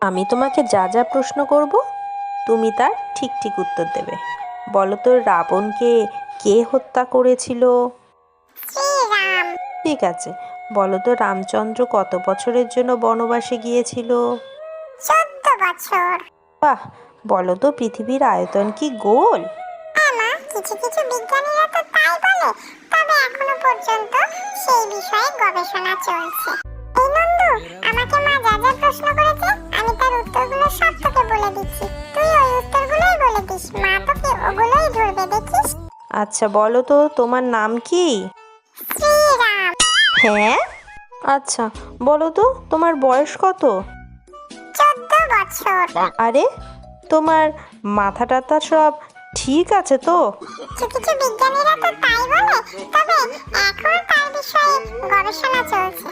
আমি তোমাকে যা যা প্রশ্ন করব তুমি তার ঠিক ঠিক উত্তর দেবে। বলো তো রাবণকে কে হত্যা করেছিল? শ্রীরাম। ঠিক আছে। বলো তো রামচন্দ্র কত বছরের জন্য বনবাসে গিয়েছিল? 14 বছর। বাহ। বলো তো পৃথিবীর আয়তন কি গোল? হ্যাঁ মা, কিছু কিছু বিজ্ঞানীরা তো তাই বলে, তবে এখনো পর্যন্ত সেই বিষয়ে গবেষণা চলছে। এই নন্দু, আমাকে মা যা যা প্রশ্ন করেছে আমি তার উত্তরগুলো সব তোকে বলে দিচ্ছি। তুই ওই উত্তরগুলোই বলে দিস, মা তোকে ওগুলোই ধরবে, দেখিস। আচ্ছা বলো তো তোমার নাম কি? শ্রীরাম। হ্যাঁ। আচ্ছা বলো তো তোমার বয়স কত? 14 বছর। আরে তোমার মাথা টাথা সব ঠিক আছে তো? কিছু কিছু বিজ্ঞানীরা তো তাই বলে, তবে এখনো তার বিষয়ে গবেষণা চলছে।